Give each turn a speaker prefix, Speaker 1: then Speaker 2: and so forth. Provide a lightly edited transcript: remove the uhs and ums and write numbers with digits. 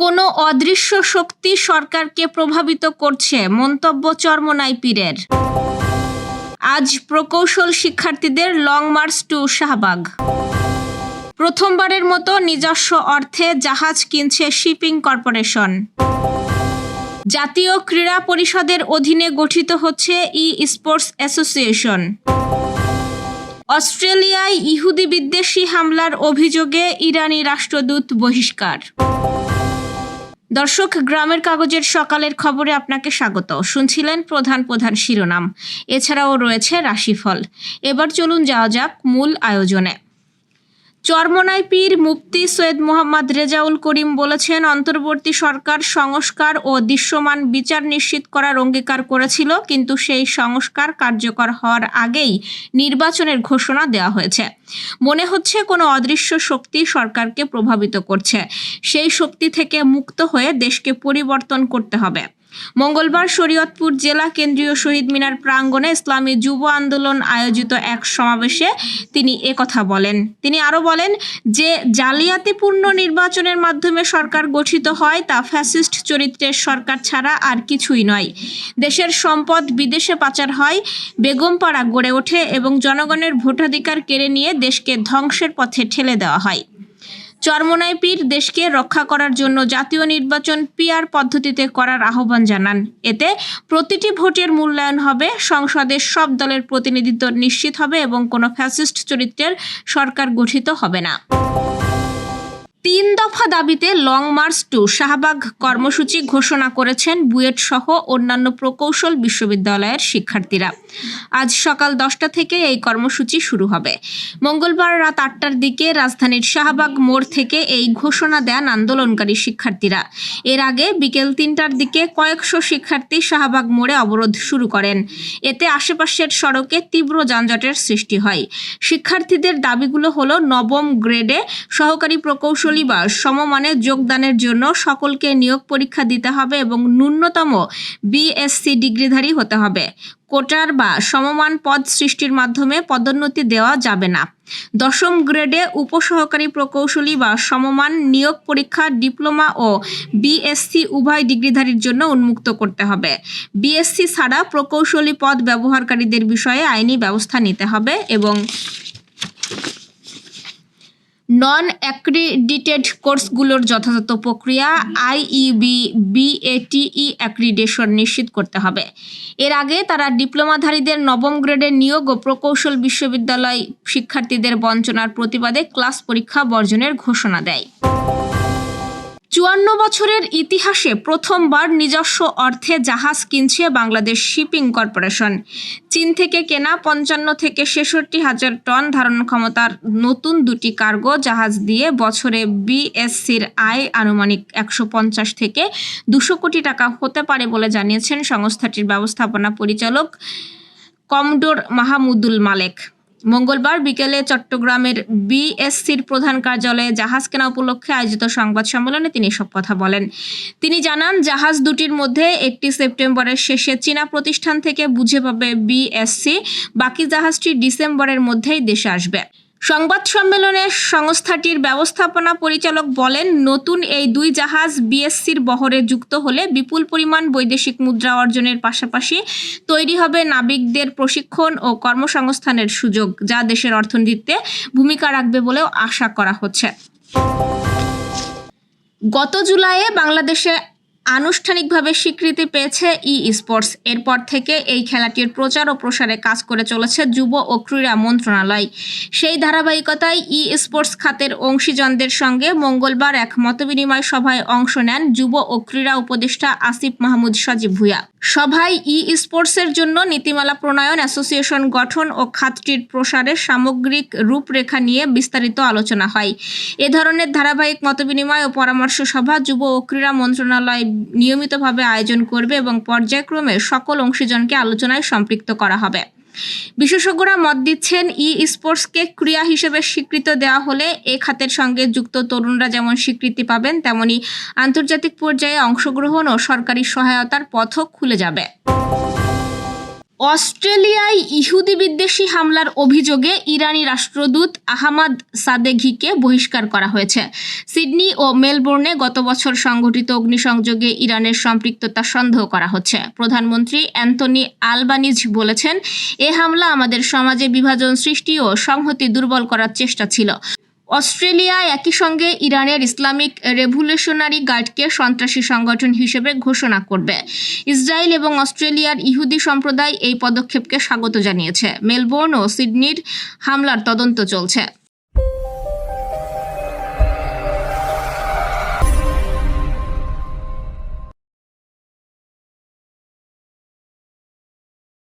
Speaker 1: কোনো অদৃশ্য শক্তি সরকারকে প্রভাবিত করছে, মন্তব্য চরমোনাই পীরের। আজ প্রকৌশল শিক্ষার্থীদের লং মার্চ টু শাহবাগ। প্রথমবারের মতো নিজস্ব অর্থে জাহাজ কিনছে শিপিং কর্পোরেশন। জাতীয় ক্রীড়া পরিষদের অধীনে গঠিত হচ্ছে ই-স্পোর্টস অ্যাসোসিয়েশন। অস্ট্রেলিয়ায় ইহুদি বিদ্বেষী হামলার অভিযোগে ইরানি রাষ্ট্রদূত বহিষ্কার। দর্শক, গ্রামের কাগজের সকালের খবরে আপনাকে স্বাগত। শুনছিলেন প্রধান প্রধান শিরোনাম, এছাড়াও রয়েছে রাশিফল। এবার চলুন যাওয়া যাক মূল আয়োজনে। চরমোনাই পীর মুফতি সৈয়দ মোহাম্মদ রেজাউল করিম বলেছেন, অন্তর্বর্তী সরকার সংস্কার ও দৃশ্যমান বিচার নিশ্চিত করার অঙ্গীকার করেছিল, কিন্তু সেই সংস্কার কার্যকর হওয়ার আগেই নির্বাচনের ঘোষণা দেওয়া হয়েছে। মনে হচ্ছে কোনো অদৃশ্য শক্তি সরকারকে প্রভাবিত করছে। সেই শক্তি থেকে মুক্ত হয়ে দেশকে পরিবর্তন করতে হবে। মঙ্গলবার শরীয়তপুর জেলা কেন্দ্রীয় শহীদ মিনার প্রাঙ্গণে ইসলামী যুব আন্দোলন আয়োজিত এক সমাবেশে তিনি একথা বলেন। তিনি আরও বলেন যে জালিয়াতিপূর্ণ নির্বাচনের মাধ্যমে সরকার গঠিত হয় তা ফ্যাসিস্ট চরিত্রের সরকার ছাড়া আর কিছুই নয়। দেশের সম্পদ বিদেশে পাচার হয়, বেগমপাড়া গড়ে ওঠে এবং জনগণের ভোটাধিকার কেড়ে নিয়ে দেশকে ধ্বংসের পথে ঠেলে দেওয়া হয়। চরমোনাই পীর দেশকে রক্ষা করার জন্য জাতীয় নির্বাচন পিআর পদ্ধতিতে করার আহ্বান জানান। এতে প্রতিটি ভোটের মূল্যায়ন হবে, সংসদের সব দলের প্রতিনিধিত্ব নিশ্চিত হবে এবং কোনো ফ্যাসিস্ট চরিত্রের সরকার গঠিত হবে না। ৩ দফা দাবিতে লং মার্চ টু শাহবাগ কর্মসূচি ঘোষণা করেছেন বুয়েট সহ অন্যান্য প্রকৌশল বিশ্ববিদ্যালয়ের শিক্ষার্থীরা। আজ সকাল 10টা থেকে এই কর্মসূচি শুরু হবে। মঙ্গলবার রাত 8টার দিকে রাজধানীর শাহবাগ মোড় থেকে এই ঘোষণা দেন আন্দোলনকারী শিক্ষার্থীরা। এর আগে বিকেল 3টার দিকে কয়েকশো শিক্ষার্থী শাহবাগ মোড়ে অবরোধ শুরু করেন। এতে আশেপাশের সড়কে তীব্র যানজটের সৃষ্টি হয়। শিক্ষার্থীদের দাবিগুলো হলো, নবম গ্রেডে সহকারী প্রকৌশলী বা সমমানে যোগদানের জন্য সকলকে নিয়োগ পরীক্ষা দিতে হবে এবং ন্যূনতম বিএসসি ডিগ্রিধারী হতে হবে। কোটার বা সমমান পদ সৃষ্টির মাধ্যমে পদোন্নতি দেওয়া যাবে না। দশম গ্রেডে উপসহকারী প্রকৌশলী বা সমমান নিয়োগ পরীক্ষা ডিপ্লোমা ও বিএসসি উভয় ডিগ্রিধারীর জন্য উন্মুক্ত করতে হবে। বিএসসি ছাড়া প্রকৌশলী পদ ব্যবহারকারীদের বিষয়ে আইনি ব্যবস্থা নিতে হবে এবং নন অ্যাক্রিডিটেড কোর্সগুলোর যথাযথ প্রক্রিয়া আইইবি বিএটিই অ্যাক্রিডেশন নিশ্চিত করতে হবে। এর আগে তারা ডিপ্লোমাধারীদের নবম গ্রেডের নিয়োগ ও প্রকৌশল বিশ্ববিদ্যালয় শিক্ষার্থীদের বঞ্চনার প্রতিবাদে ক্লাস পরীক্ষা বর্জনের ঘোষণা দেয়। 54 বছরের ইতিহাসে প্রথমবার নিজস্ব অর্থে জাহাজ কিনছে বাংলাদেশ শিপিং কর্পোরেশন। চীন থেকে কেনা 55 থেকে 66 হাজার টন ধারণ ক্ষমতার নতুন 2টি কার্গো জাহাজ দিয়ে বছরে বিএসসির আয় আনুমানিক 150 থেকে 200 কোটি টাকা হতে পারে বলে জানিয়েছেন সংস্থাটির ব্যবস্থাপনা পরিচালক কমডোর মাহমুদুল মালেক। মঙ্গলবার বিকেলে চট্টগ্রামের বিএসসির প্রধান কার্যালয়ে জাহাজ কেনা উপলক্ষে আয়োজিত সংবাদ সম্মেলনে তিনি এসব কথা বলেন। তিনি জানান, জাহাজ দুটির মধ্যে একটি সেপ্টেম্বরের শেষে চীনা প্রতিষ্ঠান থেকে বুঝে পাবে বিএসসি, বাকি জাহাজটি ডিসেম্বরের মধ্যেই দেশে আসবে। সংবাদ সম্মেলনে সংস্থাটির ব্যবস্থাপনা পরিচালক বলেন, নতুন এই 2 জাহাজ বিএসসির বহরে যুক্ত হলে বিপুল পরিমাণ বৈদেশিক মুদ্রা অর্জনের পাশাপাশি তৈরি হবে নাবিকদের প্রশিক্ষণ ও কর্মসংস্থানের সুযোগ, যা দেশের অর্থনীতিতে ভূমিকা রাখবে বলেও আশা করা হচ্ছে। গত জুলাইয়ে বাংলাদেশে আনুষ্ঠানিকভাবে স্বীকৃতি পেয়েছে ই-স্পোর্টস। এরপর থেকে এই খেলাটির প্রচার ও প্রসারে কাজ করে চলেছে যুব ও ক্রীড়া মন্ত্রণালয়। সেই ধারাবাহিকতায় ই-স্পোর্টস খাতের অংশীজনদের সঙ্গে মঙ্গলবার এক মতবিনিময় সভায় অংশ নেন যুব ও ক্রীড়া উপদেষ্টা আসিফ মাহমুদ সজীব ভূঁইয়া। সভায় ই-স্পোর্টসের জন্য নীতিমালা প্রণয়ন, অ্যাসোসিয়েশন গঠন ও খাতটির প্রসারের সামগ্রিক রূপরেখা নিয়ে বিস্তারিত আলোচনা হয়। এ ধরনের ধারাবাহিক মতবিনিময় ও পরামর্শ সভা যুব ও ক্রীড়া মন্ত্রণালয় নিয়মিতভাবে আয়োজন করবে এবং পর্যায়ক্রমে সকল অংশীজনকে আলোচনায় সম্পৃক্ত করা হবে। বিশেষজ্ঞরা মত দিচ্ছেন, ই-স্পোর্টসকে ক্রীড়া হিসেবে স্বীকৃতি দেওয়া হলে এ খাতের সঙ্গে যুক্ত তরুণরা যেমন স্বীকৃতি পাবেন, তেমনি আন্তর্জাতিক পর্যায়ে অংশগ্রহণ ও সরকারি সহায়তার পথও খুলে যাবে। অস্ট্রেলিয়ায় ইহুদি বিদ্বেষী হামলার অভিযোগে ইরানি রাষ্ট্রদূত আহমাদ সাদেঘিকে বহিষ্কার করা হয়েছে। সিডনি ও মেলবোর্নে গত বছর সংঘটিত অগ্নিসংযোগে ইরানের সম্পৃক্ততা সন্দেহ করা হচ্ছে। প্রধানমন্ত্রী অ্যান্থনি আলবানিজ বলেছেন, এ হামলা আমাদের সমাজে বিভাজন সৃষ্টি ও সংহতি দুর্বল করার চেষ্টা ছিল। অস্ট্রেলিয়া একই সঙ্গে ইরানের ইসলামিক রেভলিউশনারি গার্ডকে সন্ত্রাসী সংগঠন হিসেবে ঘোষণা করবে। ইসরায়েল এবং অস্ট্রেলিয়ার ইহুদি সম্প্রদায় এই পদক্ষেপকে স্বাগত জানিয়েছে। মেলবোর্ন ও সিডনির হামলার তদন্ত চলছে।